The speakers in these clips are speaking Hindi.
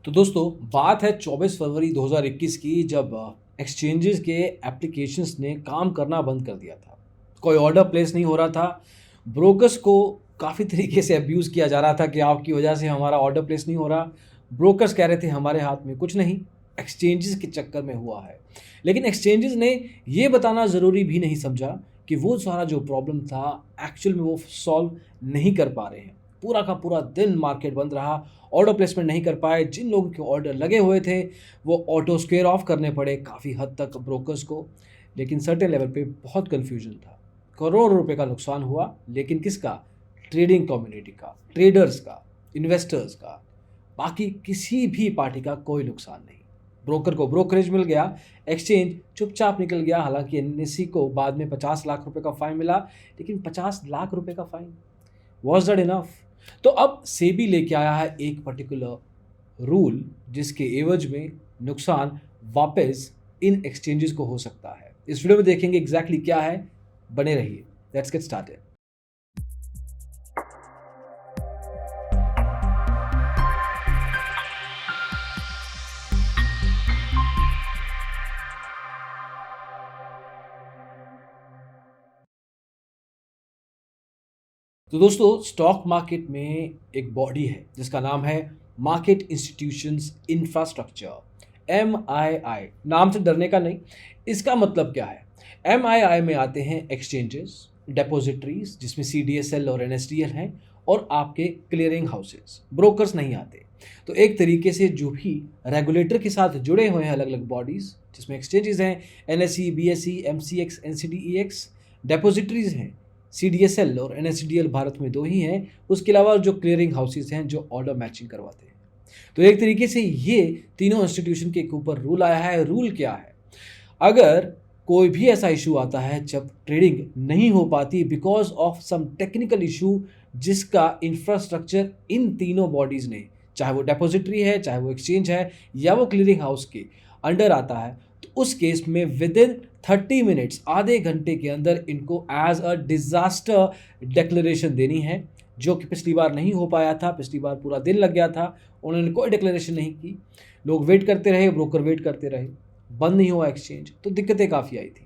तो दोस्तों बात है 24 फरवरी 2021 की, जब एक्सचेंजेस के एप्लीकेशंस ने काम करना बंद कर दिया था। कोई ऑर्डर प्लेस नहीं हो रहा था। ब्रोकर्स को काफ़ी तरीके से अब्यूज़ किया जा रहा था कि आपकी वजह से हमारा ऑर्डर प्लेस नहीं हो रहा। ब्रोकर्स कह रहे थे हमारे हाथ में कुछ नहीं, एक्सचेंजेस के चक्कर में हुआ है। लेकिन एक्सचेंजेस ने ये बताना ज़रूरी भी नहीं समझा कि वो सारा जो प्रॉब्लम था एक्चुअल में वो सॉल्व नहीं कर पा रहे हैं। पूरा का पूरा दिन मार्केट बंद रहा, ऑर्डर प्लेसमेंट नहीं कर पाए। जिन लोगों के ऑर्डर लगे हुए थे वो ऑटो स्क्वेयर ऑफ करने पड़े काफ़ी हद तक ब्रोकर्स को। लेकिन सर्टेन लेवल पे बहुत कन्फ्यूजन था, करोड़ रुपए का नुकसान हुआ। लेकिन किसका? ट्रेडिंग कम्युनिटी का, ट्रेडर्स का, इन्वेस्टर्स का। बाकी किसी भी पार्टी का कोई नुकसान नहीं। ब्रोकर को ब्रोकरेज मिल गया, एक्सचेंज चुपचाप निकल गया। हालांकि एनएससी को बाद में 50 लाख रुपए का फाइन मिला, लेकिन 50 लाख रुपए का फाइन, वॉज दैट इनफ? तो अब सेबी लेके आया है एक पर्टिकुलर रूल जिसके एवज में नुकसान वापस इन एक्सचेंजेस को हो सकता है। इस वीडियो में देखेंगे एग्जैक्टली क्या है। बने रहिए, लेट्स गेट स्टार्टेड। तो दोस्तों स्टॉक मार्केट में एक बॉडी है जिसका नाम है मार्केट इंस्टीट्यूशंस इंफ्रास्ट्रक्चर, MII। नाम से डरने का नहीं, इसका मतलब क्या है? MII में आते हैं एक्सचेंजेस, डेपोजिटरीज जिसमें CDSL और NSDL हैं, और आपके क्लियरिंग हाउसेस। ब्रोकर्स नहीं आते। तो एक तरीके से जो भी रेगुलेटर के साथ जुड़े हुए हैं अलग अलग बॉडीज, जिसमें एक्सचेंजेस हैं NSE, BSE, MCX, NCDEX, डेपोजिटरीज हैं CDSL और NSDL, भारत में दो ही हैं। उसके अलावा जो क्लियरिंग हाउसेस हैं जो ऑर्डर मैचिंग करवाते हैं। तो एक तरीके से ये तीनों इंस्टीट्यूशन के ऊपर रूल आया है। रूल क्या है? अगर कोई भी ऐसा इशू आता है जब ट्रेडिंग नहीं हो पाती because of some technical issue जिसका इंफ्रास्ट्रक्चर इन तीनों बॉडीज ने, चाहे वो डेपोजिटरी है, चाहे वो एक्सचेंज है, या वो क्लियरिंग हाउस के अंडर आता है, तो उस केस में विद इन 30 मिनट्स, आधे घंटे के अंदर इनको एज अ डिजास्टर डिक्लेरेशन देनी है, जो कि पिछली बार नहीं हो पाया था। पिछली बार पूरा दिन लग गया था, उन्होंने कोई डिक्लेरेशन नहीं की। लोग वेट करते रहे, ब्रोकर वेट करते रहे, बंद नहीं हुआ एक्सचेंज, तो दिक्कतें काफ़ी आई थी।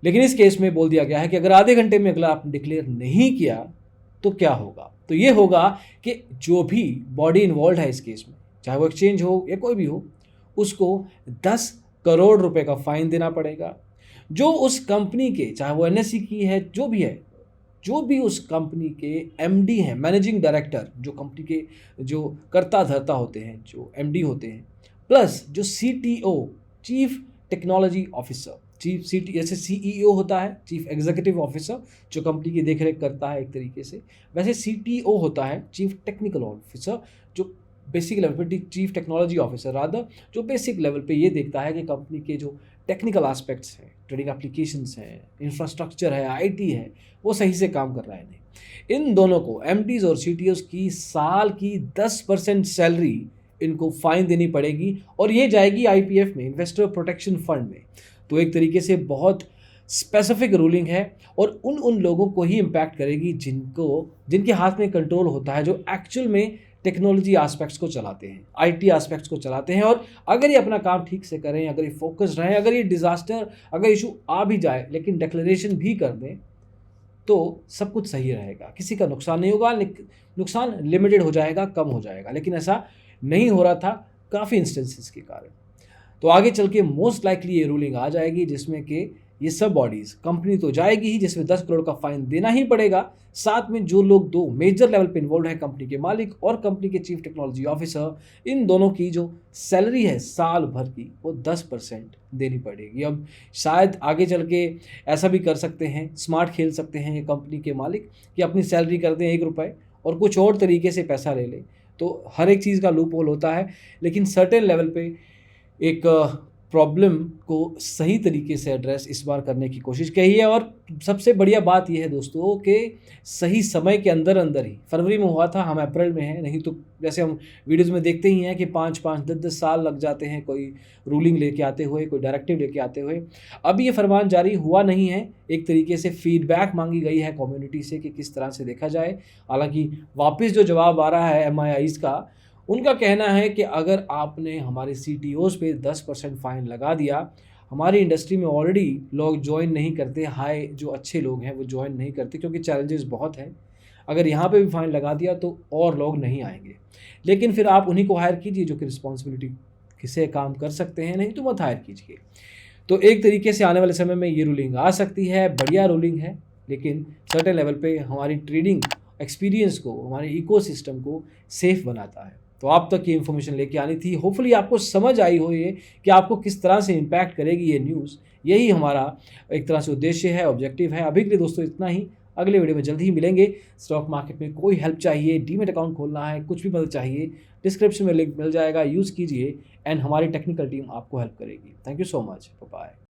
लेकिन इस केस में बोल दिया गया है कि अगर आधे घंटे में अगला आपने डिक्लेयर नहीं किया तो क्या होगा? तो ये होगा कि जो भी बॉडी इन्वॉल्व है इस केस में, चाहे वो एक्सचेंज हो या कोई भी हो, उसको 10 करोड़ रुपए का फाइन देना पड़ेगा। जो उस कंपनी के, चाहे वो NSE की है, जो भी है, जो भी उस कंपनी के MD हैं, मैनेजिंग डायरेक्टर, जो कंपनी के जो कर्ता धर्ता होते हैं, जो MD होते हैं, प्लस जो CTO, chief technology officer, chief CT, जैसे CEO होता है चीफ एग्जीक्यूटिव ऑफिसर, जो कंपनी की देखरेख करता है एक तरीके से, वैसे CTO होता है चीफ टेक्निकल ऑफिसर, जो बेसिक लेवल पे, चीफ टेक्नोलॉजी ऑफिसर रादर, जो बेसिक लेवल पे ये देखता है कि कंपनी के जो टेक्निकल एस्पेक्ट्स हैं, ट्रेडिंग एप्लीकेशंस हैं, इंफ्रास्ट्रक्चर है, IT है, वो सही से काम कर रहा है नहीं। इन दोनों को, MDs और CTOs की साल की 10% सैलरी इनको फाइन देनी पड़ेगी, और ये जाएगी IPF में, इन्वेस्टर प्रोटेक्शन फंड में। तो एक तरीके से बहुत स्पेसिफिक रूलिंग है, और उन लोगों को ही इम्पैक्ट करेगी जिनके हाथ में कंट्रोल होता है, जो एक्चुअल में टेक्नोलॉजी एस्पेक्ट्स को चलाते हैं, IT एस्पेक्ट्स को चलाते हैं। और अगर ये अपना काम ठीक से करें, अगर ये फोकस्ड रहें, अगर ये डिजास्टर, अगर इशू आ भी जाए लेकिन डिक्लेरेशन भी कर दें, तो सब कुछ सही रहेगा, किसी का नुकसान नहीं होगा। नुकसान लिमिटेड हो जाएगा, कम हो जाएगा। लेकिन ऐसा नहीं हो रहा था काफ़ी इंस्टेंसेस के कारण। तो आगे चल के मोस्ट लाइकली ये रूलिंग आ जाएगी जिसमें कि ये सब बॉडीज़, कंपनी तो जाएगी ही जिसमें 10 करोड़ का फाइन देना ही पड़ेगा, साथ में जो लोग दो मेजर लेवल पे इन्वॉल्व हैं, कंपनी के मालिक और कंपनी के चीफ टेक्नोलॉजी ऑफिसर, इन दोनों की जो सैलरी है साल भर की, वो 10% देनी पड़ेगी। अब शायद आगे चल के ऐसा भी कर सकते हैं, स्मार्ट खेल सकते हैं ये कंपनी के मालिक, कि अपनी सैलरी कर दें 1 रुपये और कुछ और तरीके से पैसा ले लें। तो हर एक चीज़ का लूप होल होता है, लेकिन सर्टेन लेवल पे एक प्रॉब्लम को सही तरीके से एड्रेस इस बार करने की कोशिश की है। और सबसे बढ़िया बात यह है दोस्तों कि सही समय के अंदर अंदर ही, फरवरी में हुआ था, हम अप्रैल में हैं, नहीं तो जैसे हम वीडियोज़ में देखते ही हैं कि 5-5, 10-10 साल लग जाते हैं कोई रूलिंग लेके आते हुए, कोई डायरेक्टिव लेके आते हुए। अब ये फरमान जारी हुआ नहीं है। एक तरीके से फीडबैक मांगी गई है कम्युनिटी से कि किस तरह से देखा जाए। हालांकि वापस जो जवाब आ रहा है MIIs का, उनका कहना है कि अगर आपने हमारे सीटीओज़ पे 10% फ़ाइन लगा दिया, हमारी इंडस्ट्री में ऑलरेडी लोग जॉइन नहीं करते, हाई जो अच्छे लोग हैं वो जॉइन नहीं करते क्योंकि चैलेंजेस बहुत हैं। अगर यहाँ पे भी फ़ाइन लगा दिया तो और लोग नहीं आएँगे। लेकिन फिर आप उन्हीं को हायर कीजिए जो कि रिस्पॉन्सिबिलिटी से काम कर सकते हैं, नहीं तो मत हायर कीजिए। तो एक तरीके से आने वाले समय में ये रूलिंग आ सकती है, बढ़िया रूलिंग है, लेकिन सर्टेन लेवल पे हमारी ट्रेडिंग एक्सपीरियंस को, हमारे इकोसिस्टम को सेफ बनाता है। तो आप तक ये इन्फॉर्मेशन लेके आनी थी। होपफुली आपको समझ आई हो ये कि आपको किस तरह से इम्पैक्ट करेगी ये न्यूज़। यही हमारा एक तरह से उद्देश्य है, ऑब्जेक्टिव है। अभी के लिए दोस्तों इतना ही। अगले वीडियो में जल्द ही मिलेंगे। स्टॉक मार्केट में कोई हेल्प चाहिए, डीमैट अकाउंट खोलना है, कुछ भी मदद चाहिए, डिस्क्रिप्शन में लिंक मिल जाएगा, यूज़ कीजिए एंड हमारी टेक्निकल टीम आपको हेल्प करेगी। Thank you so much. Bye.